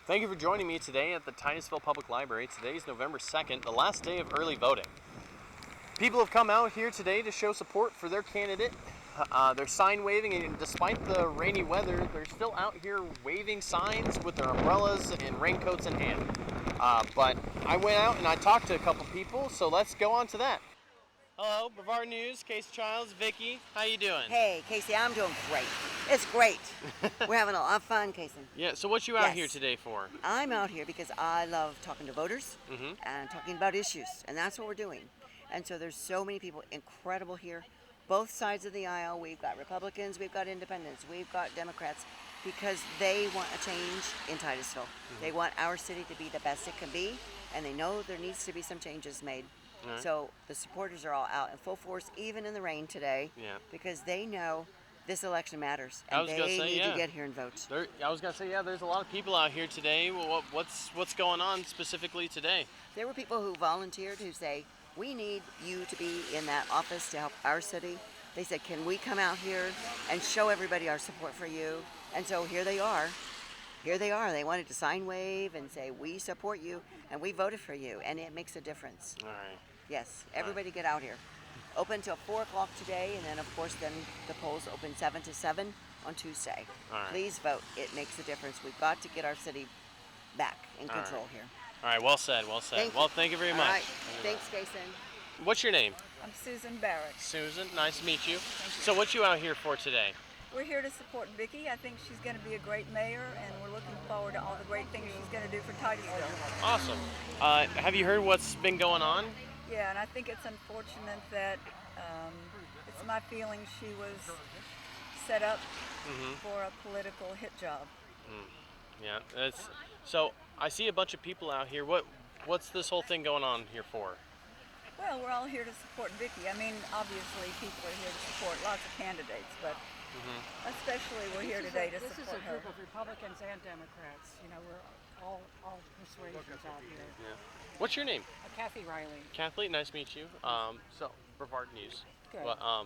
Thank you for joining me today at the Titusville Public Library. Today is November 2nd, the last day of early voting. People have come out here today to show support for their candidate. They're sign waving, and despite the rainy weather, they're still out here waving signs with their umbrellas and raincoats in hand. But I went out and I talked to a couple people, so let's go on to that. Hello, Brevard News, Casey Childs, Vicky. How you doing? Hey, Casey, I'm doing great. It's great. We're having a lot of fun, Casey. Yeah, so what you out here today for? I'm out here because I love talking to voters and talking about issues, and that's what we're doing. And so there's so many people incredible here, both sides of the aisle. We've got Republicans, we've got independents, we've got Democrats, because they want a change in Titusville. They want our city to be the best it can be, and they know there needs to be some changes made. Right. So the supporters are all out in full force, even in the rain today, because they know this election matters, and they need to get here and vote. I was going to say, there's a lot of people out here today. Well, what's going on specifically today? There were people who volunteered who say, we need you to be in that office to help our city. They said, can we come out here and show everybody our support for you? And so here they are. Here they are. They wanted to sign wave and say, we support you, and we voted for you, and it makes a difference. All right. Yes, everybody get out here. Open until 4 o'clock today, and then, of course, then the polls open 7 to 7 on Tuesday. All right. Please vote. It makes a difference. We've got to get our city back in control here. All right, well said, well said. Thank you very much. All right. Thanks, Jason. What's your name? I'm Susan Barrett. Susan, nice to meet you. So what you out here for today? We're here to support Vickie. I think she's going to be a great mayor, and we're looking forward to all the great things she's going to do for Titusville. Awesome. Have you heard what's been going on? Yeah, and I think it's unfortunate that it's my feeling she was set up for a political hit job. Yeah, so I see a bunch of people out here. What's this whole thing going on here for? Well, we're all here to support Vickie. I mean, obviously people are here to support lots of candidates, but especially we're here today to support her. This is a group of Republicans and Democrats. You know, we're all persuasions out here. Yeah. What's your name? Kathy Riley. Kathy, nice to meet you. So Brevard News. Good. Well,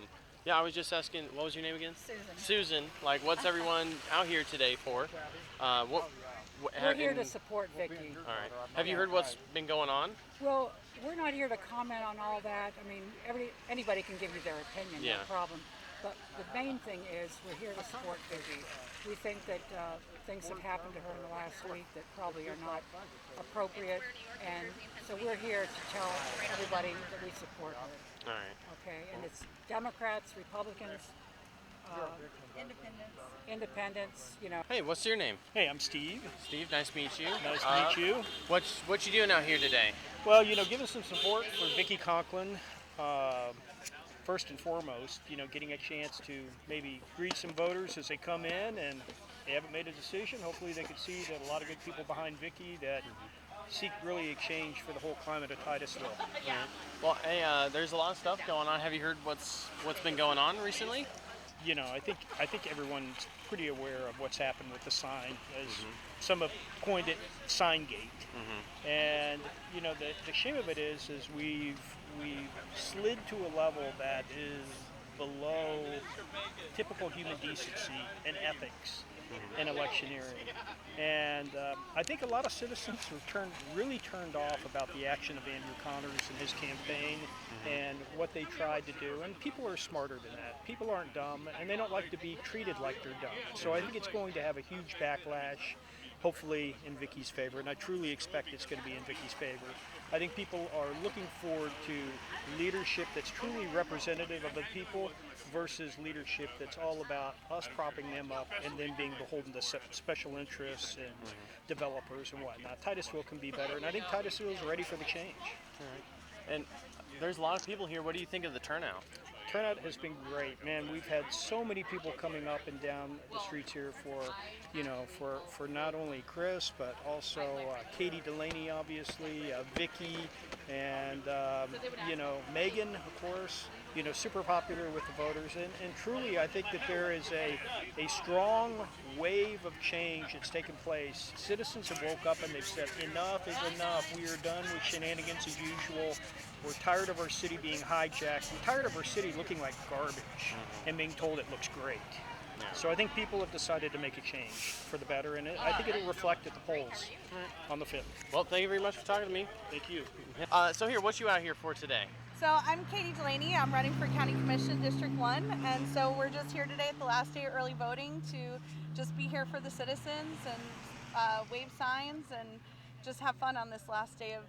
I was just asking, what was your name again? Susan. Susan. Like, what's everyone out here today for? We're here to support Vickie. All right. Have you heard what's been going on? Well, we're not here to comment on all that. I mean, anybody can give you their opinion, no problem. But the main thing is we're here to support Vickie. We think that things have happened to her in the last week that probably are not appropriate, and so we're here to tell everybody that we support her. All right. Okay, and it's Democrats, Republicans, independents, you know. Hey, what's your name? Hey, I'm Steve. Steve, nice to meet you. Nice to meet you. What you doing out here today? Well, giving some support for Vickie Conklin. First and foremost, getting a chance to maybe greet some voters as they come in and they haven't made a decision. Hopefully they can see that a lot of good people behind Vickie that seek really a change for the whole climate of Titusville. Well, hey, there's a lot of stuff going on. Have you heard what's been going on recently? I think everyone's pretty aware of what's happened with the sign, as some have coined it Signgate. And the shame of it is we've slid to a level that is below typical human decency and ethics in electioneering. And I think a lot of citizens were really turned off about the action of Andrew Connors and his campaign and what they tried to do. And people are smarter than that. People aren't dumb, and they don't like to be treated like they're dumb. So I think it's going to have a huge backlash, hopefully in Vickie's favor, and I truly expect it's going to be in Vickie's favor. I think people are looking forward to leadership that's truly representative of the people versus leadership that's all about us propping them up and then being beholden to special interests and developers and whatnot. Titusville can be better, and I think Titusville is ready for the change. All right. And there's a lot of people here. What do you think of the turnout? Turnout has been great, man. We've had so many people coming up and down the streets here for not only Chris, but also Katie Delaney, obviously, Vicky, and Megan, of course. Super popular with the voters, and truly, I think that there is a strong wave of change that's taken place. Citizens have woke up and they've said, enough is enough. We are done with shenanigans as usual. We're tired of our city being hijacked. We're tired of our city looking like garbage and being told it looks great. So I think people have decided to make a change for the better, and I think it'll reflect at the polls on the 5th. Well, thank you very much for talking to me. Thank you. So here, what you out here for today? So I'm Katie Delaney. I'm running for County Commission District 1, and so we're just here today at the last day of early voting to just be here for the citizens and wave signs and just have fun on this last day of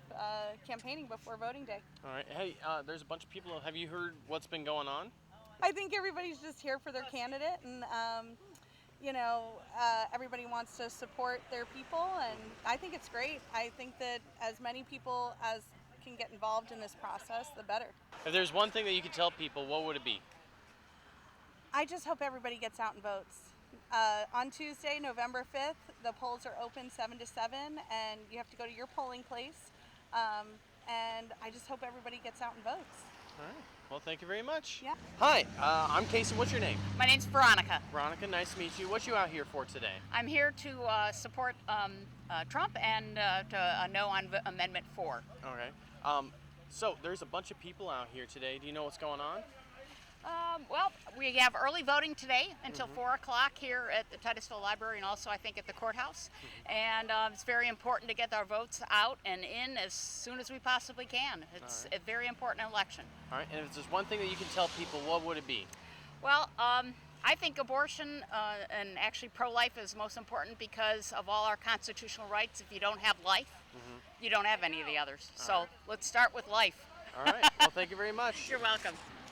campaigning before voting day. All right. Hey, there's a bunch of people. Have you heard what's been going on? I think everybody's just here for their candidate, and everybody wants to support their people, and I think it's great. I think that as many people as can get involved in this process, the better. If there's one thing that you could tell people, what would it be? I just hope everybody gets out and votes. On Tuesday, November 5th, the polls are open 7 to 7, and you have to go to your polling place. And I just hope everybody gets out and votes. All right. Well, thank you very much. Yeah. Hi, I'm Casey. What's your name? My name's Veronica. Veronica, nice to meet you. What you out here for today? I'm here to support Trump and to no on Amendment 4. Okay. So there's a bunch of people out here today. Do you know what's going on? Well, we have early voting today until 4 o'clock here at the Titusville Library and also I think at the courthouse. And it's very important to get our votes out and in as soon as we possibly can. It's a very important election. All right. And if there's one thing that you can tell people, what would it be? Well, I think abortion and actually pro-life is most important because of all our constitutional rights. If you don't have life, you don't have any of the others. So let's start with life. All right. Well, thank you very much. You're welcome.